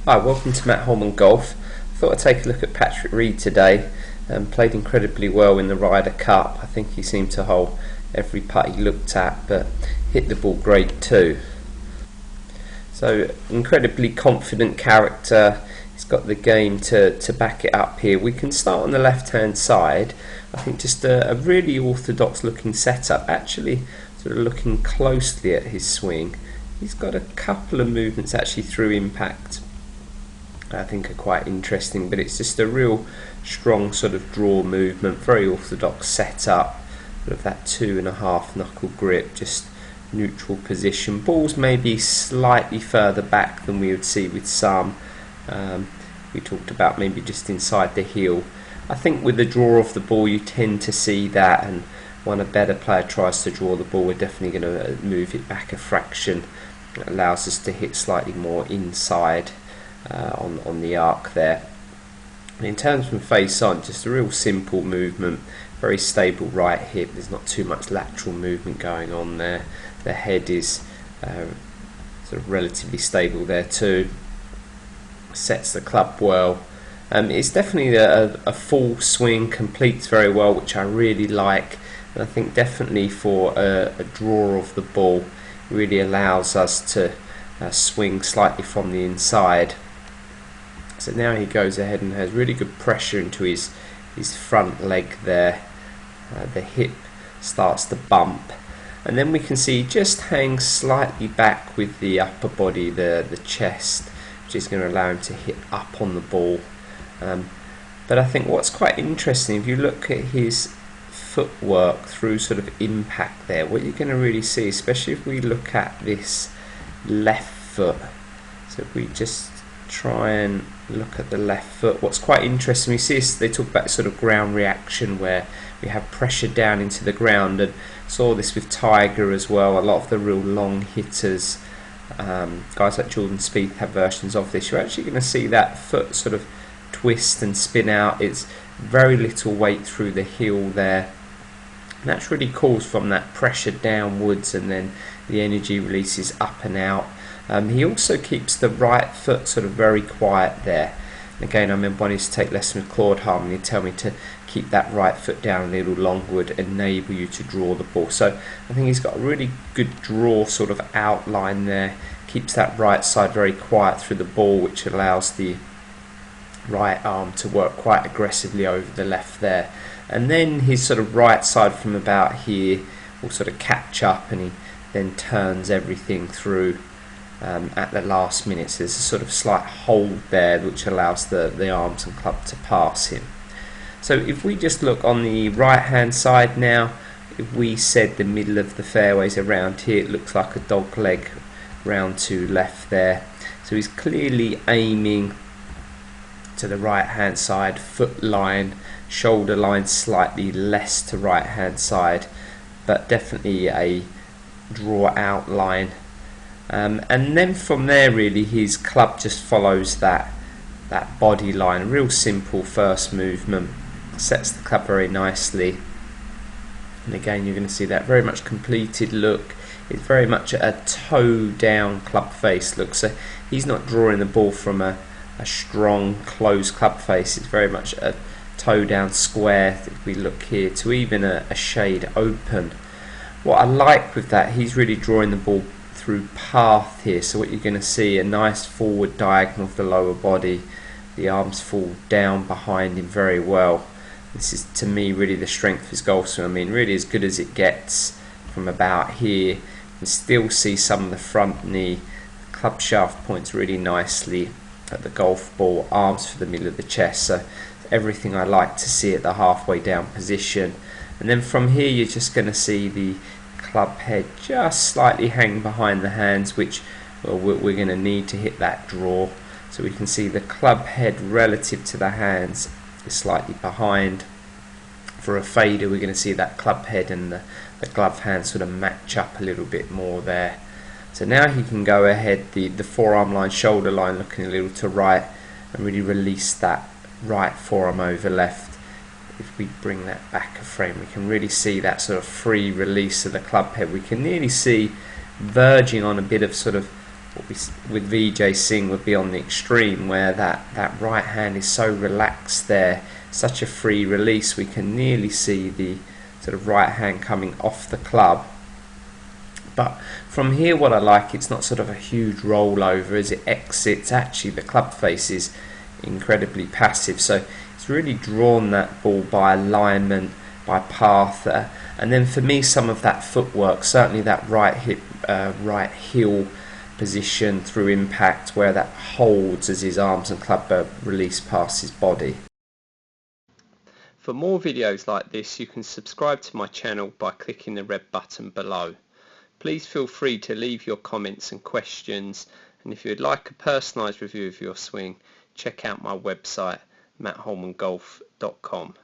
Hi, welcome to Matt Holman Golf. Thought I'd take a look at Patrick Reed today. Played incredibly well in the Ryder Cup. I think he seemed to hold every putt he looked at, but hit the ball great too. So, incredibly confident character. He's got the game to back it up here. We can start on the left hand side. I think just a really orthodox looking setup. Actually, sort of looking closely at his swing. He's got a couple of movements actually through impact I think are quite interesting, but it's just a real strong sort of draw movement, very orthodox setup, sort of that 2.5 knuckle grip, just neutral position. Balls maybe slightly further back than we would see with some. We talked about maybe just inside the heel. I think with the draw of the ball you tend to see that, and when a better player tries to draw the ball, we're definitely going to move it back a fraction. It allows us to hit slightly more inside on the arc there. And in terms from face on, just a real simple movement, very stable right hip. There's not too much lateral movement going on there. The head is sort of relatively stable there too. Sets the club well. It's definitely a full swing, completes very well, which I really like. And I think definitely for a draw of the ball, it really allows us to swing slightly from the inside. So now he goes ahead and has really good pressure into his front leg there. The hip starts to bump, and then we can see he just hangs slightly back with the upper body, the chest, which is going to allow him to hit up on the ball. But I think what's quite interesting, if you look at his footwork through sort of impact there, what you're going to really see, especially if we look at this left foot, so if we just try and look at the left foot, what's quite interesting, we see this, they talk about sort of ground reaction where we have pressure down into the ground, and saw this with Tiger as well. A lot of the real long hitters, guys like Jordan Spieth have versions of this. You're actually going to see that foot sort of twist and spin out. It's very little weight through the heel there, and that's really caused from that pressure downwards, and then the energy releases up and out. He also keeps the right foot sort of very quiet there. And again, I remember when I used to take lessons with Claude Holman, he'd tell me to keep that right foot down a little longer, would enable you to draw the ball. So I think he's got a really good draw sort of outline there. Keeps that right side very quiet through the ball, which allows the right arm to work quite aggressively over the left there. And then his sort of right side from about here will sort of catch up, and he then turns everything through at the last minute. So there's a sort of slight hold there which allows the arms and club to pass him. So if we just look on the right hand side now, if we said the middle of the fairways around here, it looks like a dog leg round to left there. So he's clearly aiming to the right hand side, foot line, shoulder line slightly less to right hand side, but definitely a draw outline. And then from there really his club just follows that body line. Real simple first movement, sets the club very nicely, and again you're going to see that very much completed look. It's very much a toe down club face look, so he's not drawing the ball from a strong closed club face. It's very much a toe down square, if we look here, to even a shade open. What I like with that, he's really drawing the ball through path here, so what you're going to see, a nice forward diagonal of the lower body, the arms fall down behind him very well. This is to me really the strength of his golf swing. I mean, really as good as it gets from about here. You can still see some of the front knee, the club shaft points really nicely at the golf ball, arms for the middle of the chest, so everything I like to see at the halfway down position. And then from here you're just going to see the club head just slightly hang behind the hands, which we're going to need to hit that draw. So we can see the club head relative to the hands is slightly behind. For a fader we're going to see that club head and the glove hand sort of match up a little bit more there. So now he can go ahead, the forearm line, shoulder line looking a little to right, and really release that right forearm over left. If we bring that back a frame, we can really see that sort of free release of the club head. We can nearly see verging on a bit of sort of what we with VJ Singh would be on the extreme, where that right hand is so relaxed there, such a free release. We can nearly see the sort of right hand coming off the club. But from here, what I like, it's not sort of a huge rollover as it exits. Actually, the club face is incredibly passive, so it's really drawn that ball by alignment, by path, and then for me, some of that footwork, certainly that right hip, right heel position through impact, where that holds as his arms and club release past his body. For more videos like this, you can subscribe to my channel by clicking the red button below. Please feel free to leave your comments and questions, and if you would like a personalised review of your swing, check out my website, mattholmangolf.com.